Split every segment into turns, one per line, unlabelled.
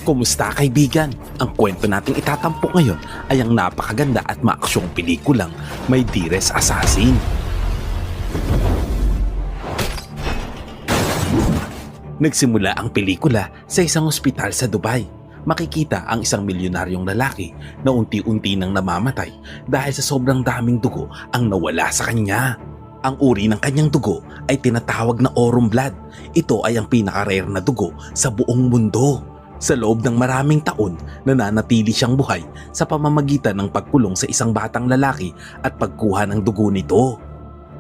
Kumusta kaibigan? Ang kwento nating itatampok ngayon ay ang napakaganda at maaksyong pelikulang My Dearest Assassin. Nagsimula ang pelikula sa isang ospital sa Dubai. Makikita ang isang milyonaryong lalaki na unti-unti nang namamatay dahil sa sobrang daming dugo ang nawala sa kanya. Ang uri ng kanyang dugo ay tinatawag na aurum blood. Ito ay ang pinaka-rare na dugo sa buong mundo. Sa loob ng maraming taon, nananatili siyang buhay sa pamamagitan ng pagkulong sa isang batang lalaki at pagkuha ng dugo nito.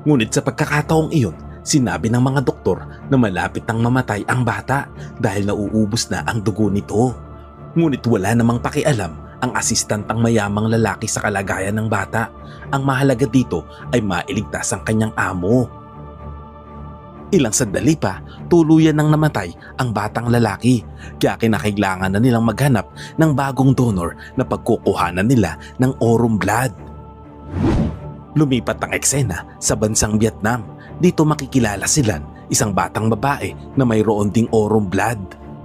Ngunit sa pagkakataong iyon, sinabi ng mga doktor na malapit nang mamatay ang bata dahil nauubos na ang dugo nito. Ngunit wala namang pakialam ang asistantang mayamang lalaki sa kalagayan ng bata. Ang mahalaga dito ay mailigtas ang kanyang amo. Ilang sandali pa, tuluyan nang namatay ang batang lalaki, kaya kinakailangan na nilang maghanap ng bagong donor na pagkukuhanan nila ng aurum blood. Lumipat ang eksena sa bansang Vietnam. Dito makikilala sila isang batang babae na mayroon ding aurum blood.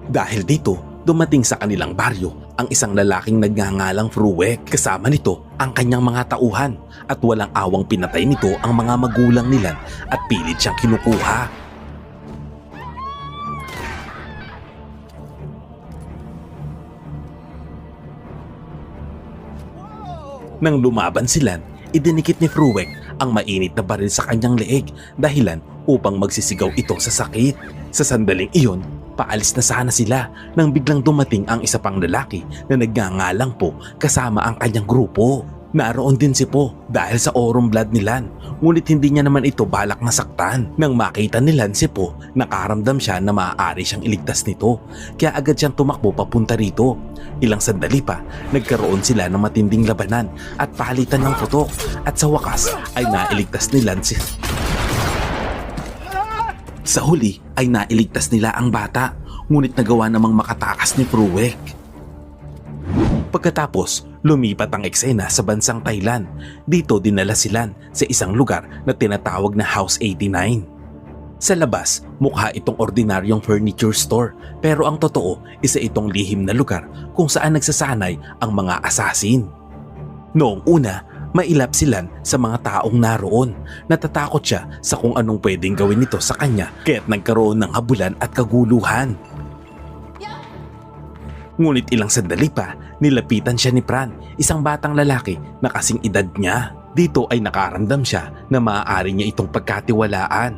Dahil dito, dumating sa kanilang baryo ang isang lalaking nagngangalang Fruwek. Kasama nito ang kanyang mga tauhan at walang awang pinatay nito ang mga magulang nila at pilit siyang kinukuha. Nang lumaban sila, idinikit ni Fruwek ang mainit na baril sa kanyang leeg dahilan upang magsisigaw ito sa sakit. Sa sandaling iyon, paalis na sana sila nang biglang dumating ang isa pang lalaki na nagngangalang Po kasama ang kanyang grupo. Naroon din si Po dahil sa aurum blood nilan, ngunit hindi niya naman ito balak nasaktan. Nang makita nilan si Po, nakaramdam siya na maaari siyang iligtas nito, kaya agad siyang tumakbo papunta rito. Ilang sandali pa, nagkaroon sila ng matinding labanan at palitan ng putok, at sa wakas ay nailigtas nilan si... Sa huli ay nailigtas nila ang bata, ngunit nagawa namang makatakas ni Fruwek. Pagkatapos, lumipat ang eksena sa bansang Thailand. Dito dinala sila sa isang lugar na tinatawag na House 89. Sa labas, mukha itong ordinaryong furniture store, pero ang totoo, isa itong lihim na lugar kung saan nagsasanay ang mga assassin. Noong una, mailap sila sa mga taong naroon. Natatakot siya sa kung anong pwedeng gawin nito sa kanya, kaya't nagkaroon ng habulan at kaguluhan. Ngunit ilang sandali pa, nilapitan siya ni Pran, isang batang lalaki na kasing edad niya. Dito ay nakaramdam siya na maaari niya itong pagkatiwalaan.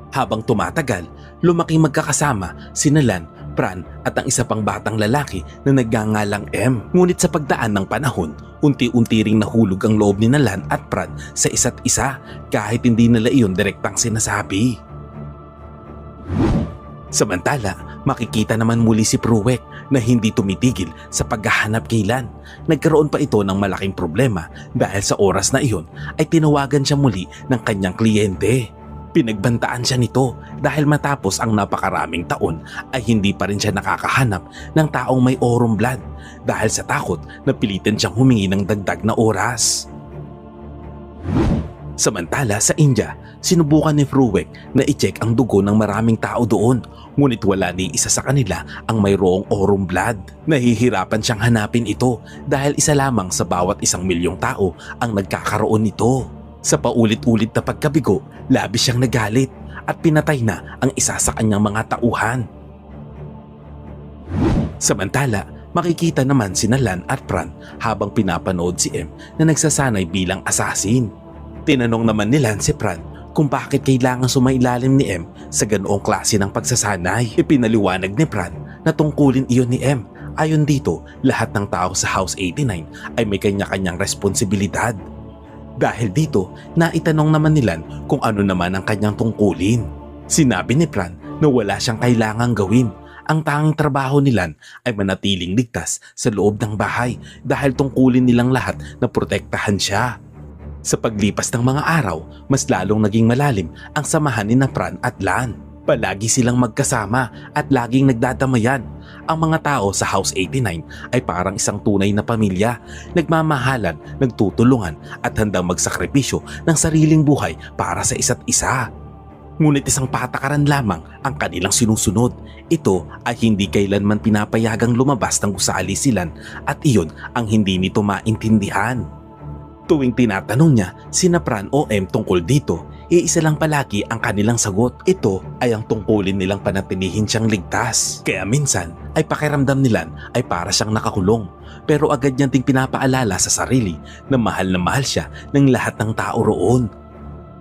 Habang tumatagal, lumaking magkakasama si Lan, Pran at ang isa pang batang lalaki na nagngangalang M. Ngunit sa pagdaan ng panahon, unti-unti ring nahulog ang loob ni Lan at Pran sa isa't isa kahit hindi nila iyon direktang sinasabi. Samantala, makikita naman muli si Fruwek na hindi tumitigil sa paghahanap kay Lan. Nagkaroon pa ito ng malaking problema dahil sa oras na iyon ay tinawagan siya muli ng kanyang kliyente. Pinagbantaan siya nito dahil matapos ang napakaraming taon ay hindi pa rin siya nakakahanap ng taong may aurum blood dahil sa takot na pilitin siyang humingi ng dagdag na oras. Samantala sa India, sinubukan ni Fruwek na i-check ang dugo ng maraming tao doon, ngunit wala ni isa sa kanila ang mayroong aurum blood. Nahihirapan siyang hanapin ito dahil isa lamang sa bawat 1,000,000 tao ang nagkakaroon nito. Sa paulit-ulit na pagkabigo, labis siyang nagalit at pinatay na ang isa sa kanyang mga tauhan. Samantala, makikita naman si Lan at Pran habang pinapanood si M na nagsasanay bilang assassin. Tinanong naman nila si Pran kung bakit kailangan sumailalim ni M sa ganoong klase ng pagsasanay. Ipinaliwanag ni Pran na tungkulin iyon ni M. Ayon dito, lahat ng tao sa House 89 ay may kanya-kanyang responsibilidad. Dahil dito, naitanong naman nila kung ano naman ang kanyang tungkulin. Sinabi ni Pran na wala siyang kailangang gawin. Ang tanging trabaho nila ay manatiling ligtas sa loob ng bahay dahil tungkulin nilang lahat na protektahan siya. Sa paglipas ng mga araw, mas lalong naging malalim ang samahan ni Pran at Lan. Palagi silang magkasama at laging nagdadamayan. Ang mga tao sa House 89 ay parang isang tunay na pamilya, nagmamahalan, nagtutulungan at handang magsakripisyo ng sariling buhay para sa isa't isa. Ngunit isang patakaran lamang ang kanilang sinusunod. Ito ay hindi kailanman pinapayagang lumabas ng gusali silan at iyon ang hindi nito maintindihan. Tuwing tinatanong niya sina Fran o Em tungkol dito, iisa lang palagi ang kanilang sagot. Ito ay ang tungkulin nilang panatilihin siyang ligtas. Kaya minsan ay pakiramdam nilan ay para siyang nakakulong. Pero agad niyang ting pinapaalala sa sarili na mahal siya ng lahat ng tao roon.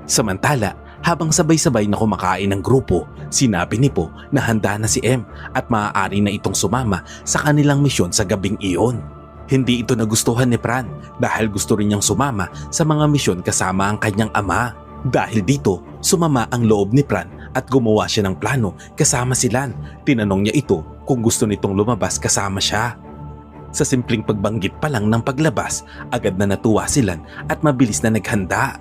Samantala, habang sabay-sabay na kumakain ng grupo, sinabi ni Po na handa na si Em at maaari na itong sumama sa kanilang misyon sa gabing iyon. Hindi ito nagustuhan ni Fran dahil gusto rin niyang sumama sa mga misyon kasama ang kanyang ama. Dahil dito, sumama ang loob ni Fran at gumawa siya ng plano kasama silan. Tinanong niya ito kung gusto nitong lumabas kasama siya. Sa simpleng pagbanggit pa lang ng paglabas, agad na natuwa silan at mabilis na naghanda.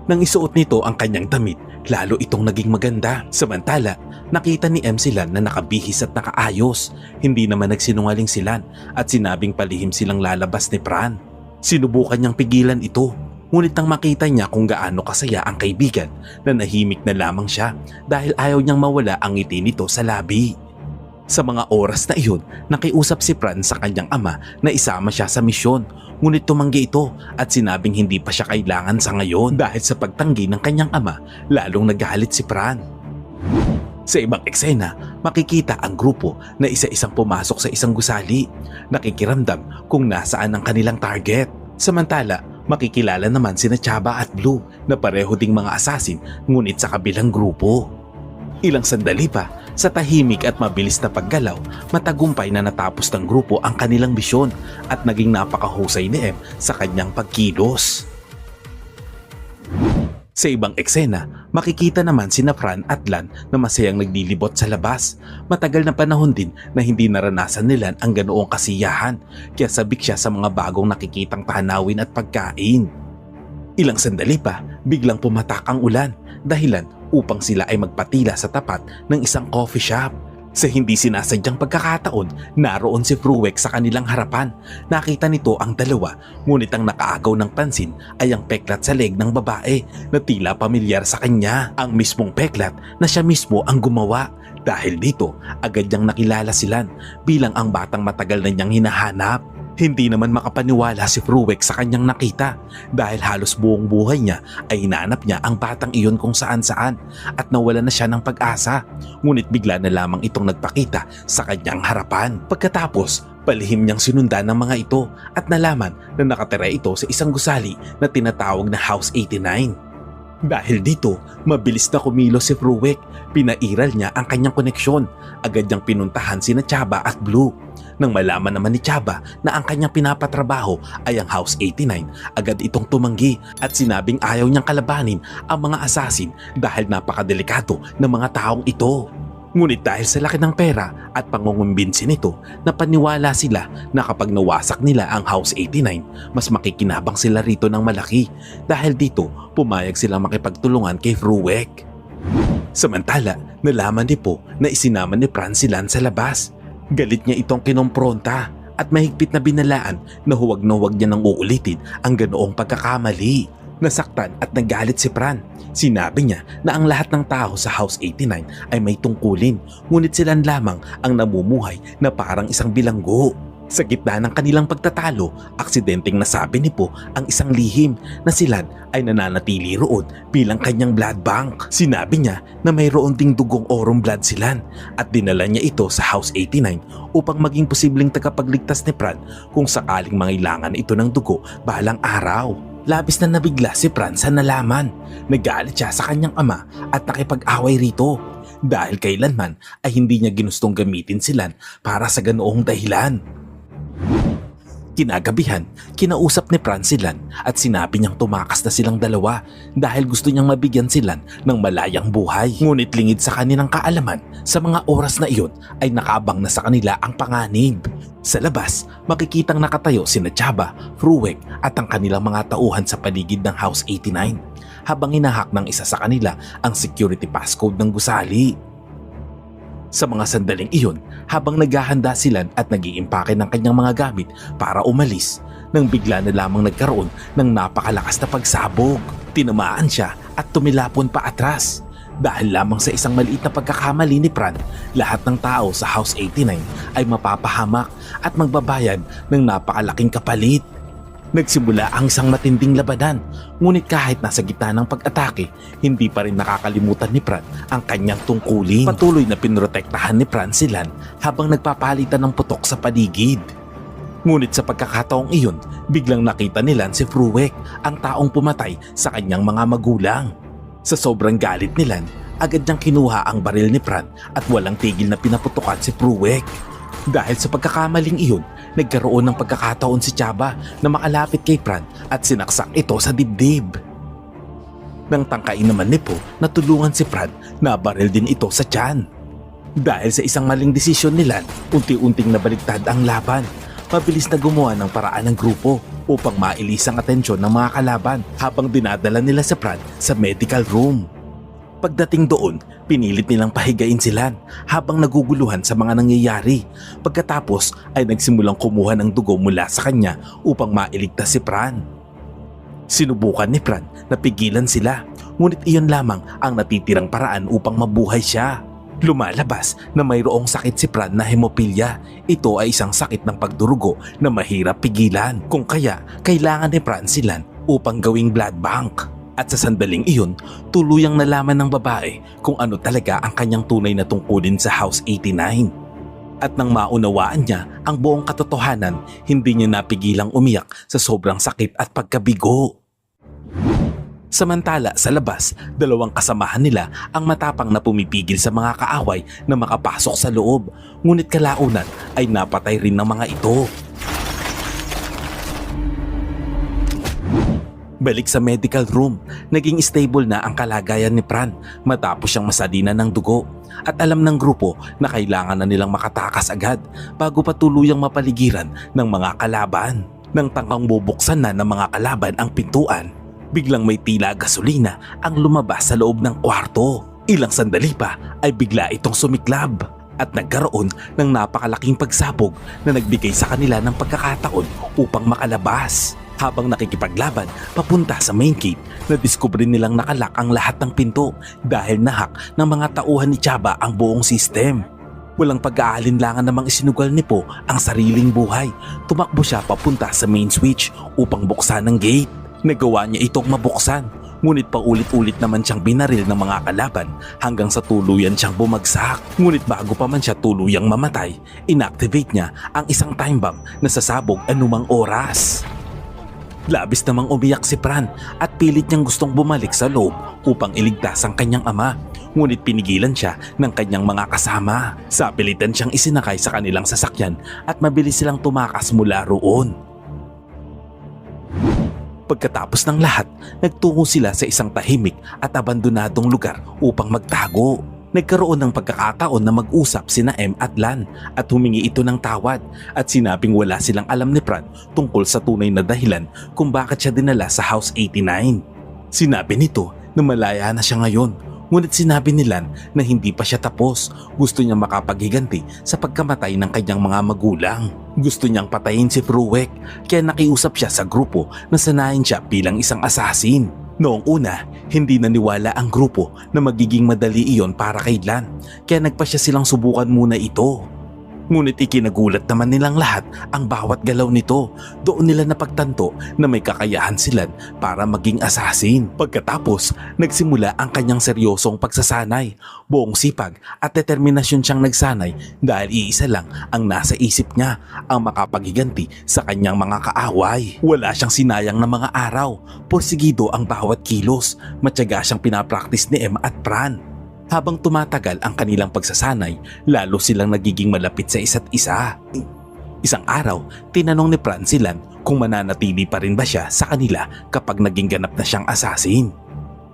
Nang isuot nito ang kanyang damit, lalo itong naging maganda. Samantala, nakita ni Em silan na nakabihis at nakaayos. Hindi naman nagsinungaling silan at sinabing palihim silang lalabas ni Fran. Sinubukan niyang pigilan ito, ngunit nang makita niya kung gaano kasaya ang kaibigan, na nahimik na lamang siya dahil ayaw niyang mawala ang ngiti nito sa labi. Sa mga oras na iyon, nakiusap si Fran sa kanyang ama na isama siya sa misyon. Ngunit tumanggi ito at sinabing hindi pa siya kailangan sa ngayon. Dahil sa pagtanggi ng kanyang ama, lalong nagalit si Fran. Sa ibang eksena, makikita ang grupo na isa-isang pumasok sa isang gusali. Nakikiramdam kung nasaan ang kanilang target. Samantala, makikilala naman sina Chaba at Blue na pareho ding mga assassin ngunit sa kabilang grupo. Ilang sandali pa, sa tahimik at mabilis na paggalaw, matagumpay na natapos ng grupo ang kanilang misyon at naging napakahusay ni Em sa kanyang pagkilos. Sa ibang eksena, makikita naman sina Fran at Lan na masayang naglilibot sa labas. Matagal na panahon din na hindi naranasan nila ang ganoong kasiyahan, kaya sabik siya sa mga bagong nakikitang tanawin at pagkain. Ilang sandali pa, biglang pumatak ang ulan, dahilan upang sila ay magpatila sa tapat ng isang coffee shop. Sa hindi sinasadyang pagkakataon, naroon si Fruwek sa kanilang harapan. Nakita nito ang dalawa, ngunit ang nakaagaw ng pansin ay ang peklat sa leg ng babae na tila pamilyar sa kanya. Ang mismong peklat na siya mismo ang gumawa. Dahil dito, agad niyang nakilala silan bilang ang batang matagal na niyang hinahanap. Hindi naman makapaniwala si Fruwek sa kanyang nakita dahil halos buong buhay niya ay hinanap niya ang batang iyon kung saan-saan at nawala na siya ng pag-asa. Ngunit bigla na lamang itong nagpakita sa kanyang harapan. Pagkatapos, palihim niyang sinundan ng mga ito at nalaman na nakatira ito sa isang gusali na tinatawag na House 89. Dahil dito, mabilis na kumilos si Fruwek. Pinairal niya ang kanyang koneksyon. Agad niyang pinuntahan sina Chaba at Blue. Nang malaman naman ni Chaba na ang kanyang pinapatrabaho ay ang House 89, agad itong tumanggi at sinabing ayaw niyang kalabanin ang mga assassin dahil napakadelikado ng mga taong ito. Ngunit dahil sa laki ng pera at pangungumbinsi nito, napaniwala sila na kapag nawasak nila ang House 89, mas makikinabang sila rito ng malaki. Dahil dito, pumayag silang makipagtulungan kay Fruwek. Samantala, nalaman ni Po na isinama ni Fran silan sa labas. Galit niya itong kinompronta at mahigpit na binalaan na huwag niya nang uulitin ang ganoong pagkakamali. Nasaktan at nagalit si Fran. Sinabi niya na ang lahat ng tao sa House 89 ay may tungkulin, ngunit silan lamang ang namumuhay na parang isang bilanggo. Sa gitna ng kanilang pagtatalo, aksidenteng nasabi ni Po ang isang lihim na silan ay nananatili roon bilang kanyang blood bank. Sinabi niya na mayroon ding dugong orong blood silan at dinala niya ito sa House 89 upang maging posibleng tagapagligtas ni Fran kung sakaling mangailangan ito ng dugo balang araw. Labis na nabigla si Fran sa nalaman. Nagalit siya sa kanyang ama at nakipag-away rito dahil kailanman ay hindi niya ginustong gamitin silan para sa ganoong dahilan. Kinagabihan, kinausap ni Fran silan at sinabi niyang tumakas na silang dalawa dahil gusto niyang mabigyan silan ng malayang buhay. Ngunit lingid sa kanilang kaalaman, sa mga oras na iyon ay nakaabang na sa kanila ang panganib. Sa labas, makikitang nakatayo sina Chaba, Fruwek at ang kanilang mga tauhan sa paligid ng House 89 habang hinahak ng isa sa kanila ang security passcode ng gusali. Sa mga sandaling iyon, habang naghahanda silan at nag-iimpake ng kanyang mga gamit para umalis, nang bigla na lamang nagkaroon ng napakalakas na pagsabog. Tinamaan siya at tumilapon pa atras. Dahil lamang sa isang maliit na pagkakamali ni Fran, lahat ng tao sa House 89 ay mapapahamak at magbabayad ng napakalaking kapalit. Nagsimula ang isang matinding labanan, ngunit kahit nasa gitna ng pag-atake, hindi pa rin nakakalimutan ni Fran ang kanyang tungkulin. Patuloy na pinrotektahan ni Fran si Lan habang nagpapalitan ng putok sa paligid. Ngunit sa pagkakataong iyon, biglang nakita ni Lan si Fruwek, ang taong pumatay sa kanyang mga magulang. Sa sobrang galit ni Lan, agad niyang kinuha ang baril ni Fran at walang tigil na pinaputokan si Fruwek. Dahil sa pagkakamaling iyon, nagkaroon ng pagkakataon si Chaba na makalapit kay Fran at sinaksak ito sa dibdib. Nang tangkain naman ni Po na tulungan si Fran, nabaril din ito sa tiyan. Dahil sa isang maling desisyon ni Lan, unti-unting nabaligtad ang laban. Mabilis na gumawa ng paraan ng grupo upang mailis ang atensyon ng mga kalaban habang dinadala nila si Fran sa medical room. Pagdating doon, pinilit nilang pahigain si Lan habang naguguluhan sa mga nangyayari. Pagkatapos ay nagsimulang kumuha ng dugo mula sa kanya upang mailigtas si Fran. Sinubukan ni Fran na pigilan sila, ngunit iyon lamang ang natitirang paraan upang mabuhay siya. Lumalabas na mayroong sakit si Fran na hemophilia. Ito ay isang sakit ng pagdurugo na mahirap pigilan, kung kaya kailangan ni Fran si Lan upang gawing blood bank. At sa sandaling iyon, tuluyang nalaman ng babae kung ano talaga ang kanyang tunay na tungkulin sa House 89. At nang maunawaan niya ang buong katotohanan, hindi niya napigilang umiyak sa sobrang sakit at pagkabigo. Samantala sa labas, dalawang kasamahan nila ang matapang na pumipigil sa mga kaaway na makapasok sa loob, ngunit kalaunan ay napatay rin ng mga ito. Balik sa medical room, naging stable na ang kalagayan ni Fran matapos siyang masalina ng dugo at alam ng grupo na kailangan na nilang makatakas agad bago pa tuluyang mapaligiran ng mga kalaban. Nang tangkang bubuksan na ng mga kalaban ang pintuan, biglang may tila gasolina ang lumabas sa loob ng kwarto. Ilang sandali pa ay bigla itong sumiklab at nagkaroon ng napakalaking pagsabog na nagbigay sa kanila ng pagkakataon upang makalabas. Habang nakikipaglaban papunta sa main gate, nadiskubre nilang nakalak ang lahat ng pinto dahil nahak ng mga tauhan ni Chaba ang buong system. Walang pag-aalinlangan namang isinugal ni Po ang sariling buhay. Tumakbo siya papunta sa main switch upang buksan ang gate. Nagawa niya itong mabuksan, ngunit paulit-ulit naman siyang binaril ng mga kalaban hanggang sa tuluyan siyang bumagsak. Ngunit bago pa man siya tuluyang mamatay, inactivate niya ang isang time bomb na sasabog anumang oras. Labis namang umiyak si Fran at pilit niyang gustong bumalik sa loob upang iligtas ang kanyang ama, ngunit pinigilan siya ng kanyang mga kasama. Sa pilitan siyang isinakay sa kanilang sasakyan at mabilis silang tumakas mula roon. Pagkatapos ng lahat, nagtungo sila sa isang tahimik at abandonadong lugar upang magtago. Nagkaroon ng pagkakataon na mag-usap sina M at Lan at humingi ito ng tawad at sinabing wala silang alam ni Fran tungkol sa tunay na dahilan kung bakit siya dinala sa House 89. Sinabi nito na malaya na siya ngayon, ngunit sinabi ni Lan na hindi pa siya tapos. Gusto niyang makapaghiganti sa pagkamatay ng kanyang mga magulang. Gusto niyang patayin si Fruwek, kaya nakiusap siya sa grupo na sanayin siya bilang isang assassin. Noong una, hindi naniwala ang grupo na magiging madali iyon para kay Lan, kaya nagpasya silang subukan muna ito. Ngunit ikinagulat naman nilang lahat ang bawat galaw nito. Doon nila napagtanto na may kakayahan sila para maging assassin. Pagkatapos, nagsimula ang kanyang seryosong pagsasanay. Buong sipag at determinasyon siyang nagsanay dahil iisa lang ang nasa isip niya, ang makapaghiganti sa kanyang mga kaaway. Wala siyang sinayang na mga araw. Porsigido ang bawat kilos. Matyaga siyang pinapraktis ni M at Fran. Habang tumatagal ang kanilang pagsasanay, lalo silang nagiging malapit sa isa't isa. Isang araw, tinanong ni Fran si Lan kung mananatili pa rin ba siya sa kanila kapag naging ganap na siyang assassin.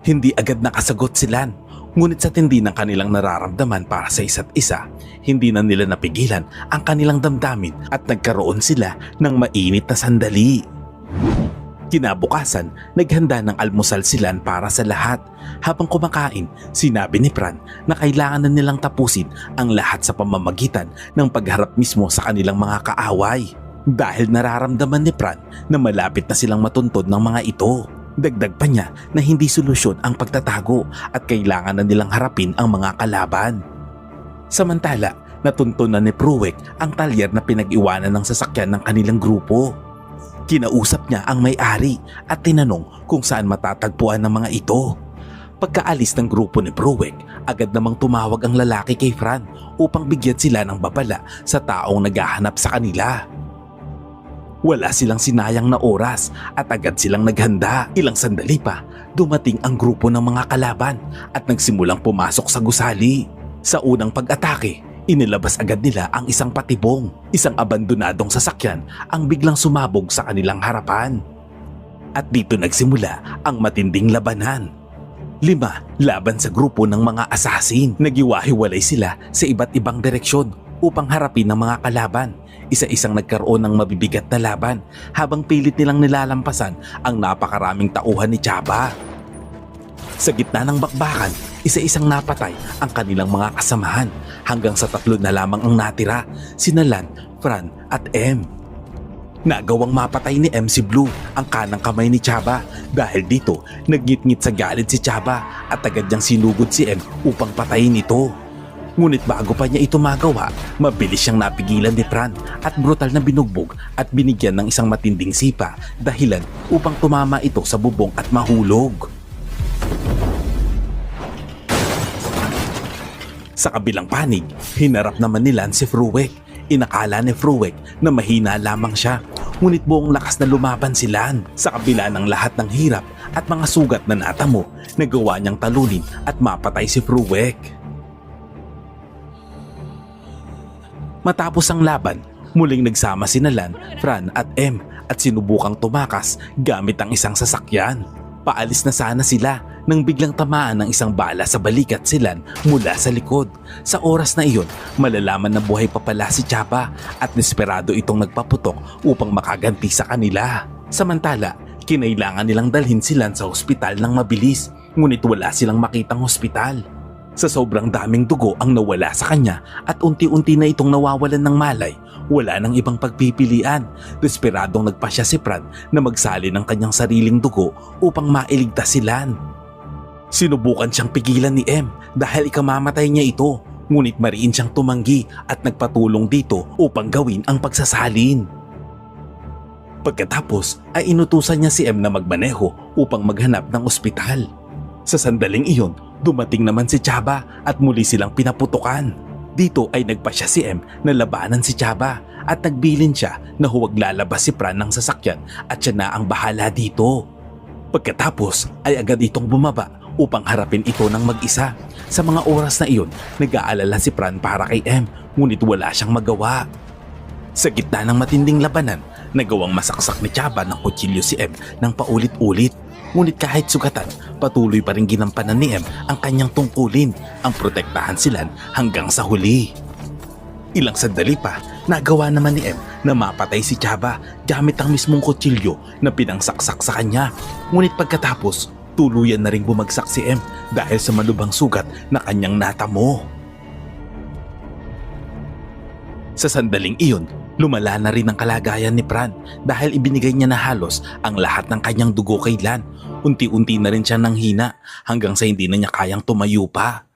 Hindi agad nakasagot si Lan, ngunit sa tindi ng kanilang nararamdaman para sa isa't isa, hindi na nila napigilan ang kanilang damdamin at nagkaroon sila ng mainit na sandali. Kinabukasan, naghanda ng almusal si Lan para sa lahat. Habang kumakain, sinabi ni Fran na kailangan na nilang tapusin ang lahat sa pamamagitan ng pagharap mismo sa kanilang mga kaaway. Dahil nararamdaman ni Fran na malapit na silang matuntod ng mga ito. Dagdag pa niya na hindi solusyon ang pagtatago at kailangan na nilang harapin ang mga kalaban. Samantala, natuntunan ni Pruick ang talyer na pinag-iwanan ng sasakyan ng kanilang grupo. Kinausap niya ang may-ari at tinanong kung saan matatagpuan ng mga ito. Pagkaalis ng grupo ni Pruick, agad namang tumawag ang lalaki kay Fran upang bigyan sila ng babala sa taong naghahanap sa kanila. Wala silang sinayang na oras at agad silang naghanda. Ilang sandali pa, dumating ang grupo ng mga kalaban at nagsimulang pumasok sa gusali. Sa unang pag-atake, inilabas agad nila ang isang patibong, isang abandonadong sasakyan ang biglang sumabog sa kanilang harapan. At dito nagsimula ang matinding labanan. 5 laban sa grupo ng mga asasin. Nagiwahiwalay sila sa iba't ibang direksyon upang harapin ang mga kalaban. Isa-isang nagkaroon ng mabibigat na laban habang pilit nilang nilalampasan ang napakaraming tauhan ni Chaba. Sa gitna ng bakbakan, isa-isang napatay ang kanilang mga kasamahan hanggang sa 3 na lamang ang natira, sina Lan, Fran at M. Nagawang mapatay ni M si Blue ang kanang kamay ni Chaba. Dahil dito, nagngit-ngit sa galit si Chaba at agad niyang sinugod si M upang patayin ito. Ngunit bago pa niya ito magawa, mabilis siyang napigilan ni Fran at brutal na binugbog at binigyan ng isang matinding sipa dahilan upang tumama ito sa bubong at mahulog. Sa kabilang panig, hinarap naman ni Lan si Pruick. Inakala ni Pruick na mahina lamang siya, ngunit buong lakas na lumaban si Lan. Sa kabila ng lahat ng hirap at mga sugat na natamo, nagawa niyang talunin at mapatay si Pruick. Matapos ang laban, muling nagsama sina Lan, Fran at M at sinubukang tumakas gamit ang isang sasakyan. Paalis na sana sila nang biglang tamaan ng isang bala sa balikat si Lan mula sa likod. Sa oras na iyon, malalaman na buhay pa pala si Chaba at desperado itong nagpaputok upang makaganti sa kanila. Samantala, kinailangan nilang dalhin si Lan sa ospital ng mabilis, ngunit wala silang makitang ospital. Sa sobrang daming dugo ang nawala sa kanya at unti-unti na itong nawawalan ng malay, wala nang ibang pagpipilian. Desperadong nagpasya si Fran na magsali ng kanyang sariling dugo upang mailigtas si Lan. Sinubukan siyang pigilan ni M dahil ikamamatay niya ito, ngunit mariin siyang tumanggi at nagpatulong dito upang gawin ang pagsasalin. Pagkatapos ay inutusan niya si M na magmaneho upang maghanap ng ospital. Sa sandaling iyon, dumating naman si Chaba at muli silang pinaputukan. Dito ay nagpasya si M na labanan si Chaba at nagbilin siya na huwag lalabas si Fran ng sasakyan at siya na ang bahala dito. Pagkatapos ay agad itong bumaba upang harapin ito ng mag-isa. Sa mga oras na iyon, nag-aalala si Fran para kay M, ngunit wala siyang magawa. Sa gitna ng matinding labanan, nagawang masaksak ni Chaba ng kutsilyo si M ng paulit-ulit. Ngunit kahit sugatan, patuloy pa rin ginampanan ni M ang kanyang tungkulin, ang protektahan si Lan hanggang sa huli. Ilang sandali pa, nagawa naman ni M na mapatay si Chaba gamit ang mismong kutsilyo na pinangsaksak sa kanya. Ngunit pagkatapos, tuluyan na ring bumagsak si M dahil sa malubhang sugat na kanyang natamo. Sa sandaling iyon, lumala na rin ang kalagayan ni Fran dahil ibinigay niya na halos ang lahat ng kanyang dugo kay Lan. Unti-unti na rin siya nanghina hanggang sa hindi na niya kayang tumayo pa.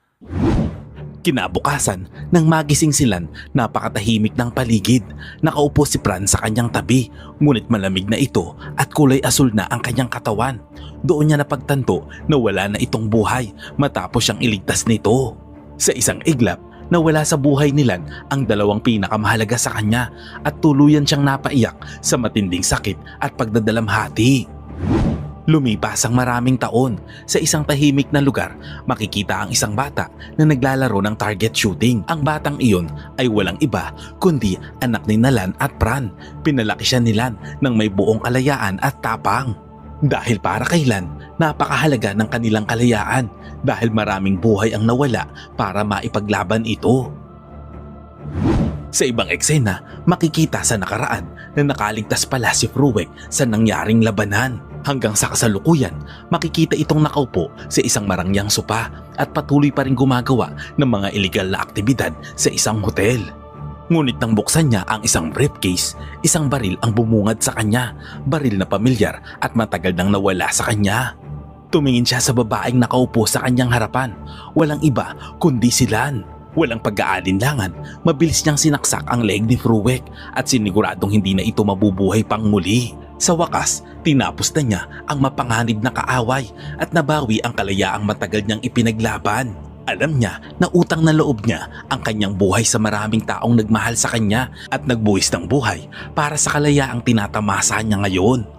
Kinabukasan, nang magising si Lan, napakatahimik ng paligid. Nakaupo si Fran sa kanyang tabi, ngunit malamig na ito at kulay asul na ang kanyang katawan. Doon niya napagtanto na wala na itong buhay matapos siyang iligtas nito. Sa isang iglap, nawala sa buhay ni Lan ang 2 pinakamahalaga sa kanya at tuluyan siyang napaiyak sa matinding sakit at pagdadalamhati. Lumipas ang maraming taon. Sa isang tahimik na lugar, makikita ang isang bata na naglalaro ng target shooting. Ang batang iyon ay walang iba kundi anak ni Lan at Fran. Pinalaki siya ni Lan ng may buong kalayaan at tapang. Dahil para kay Lan, napakahalaga ng kanilang kalayaan dahil maraming buhay ang nawala para maipaglaban ito. Sa ibang eksena, makikita sa nakaraan na nakaligtas pala si Pruick sa nangyaring labanan. Hanggang sa kasalukuyan, makikita itong nakaupo sa isang marangyang sopa at patuloy pa rin gumagawa ng mga iligal na aktibidad sa isang hotel. Ngunit nang buksan niya ang isang briefcase, isang baril ang bumungad sa kanya. Baril na pamilyar at matagal nang nawala sa kanya. Tumingin siya sa babaeng nakaupo sa kanyang harapan. Walang iba kundi si Lan. Walang pag-aalinlangan, mabilis niyang sinaksak ang leg ni Fruwek at siniguradong hindi na ito mabubuhay pang muli. Sa wakas, tinapos na niya ang mapanganib na kaaway at nabawi ang kalayaang matagal niyang ipinaglaban. Alam niya na utang na loob niya ang kanyang buhay sa maraming taong nagmahal sa kanya at nagbuwis ng buhay para sa kalayaang tinatamasa niya ngayon.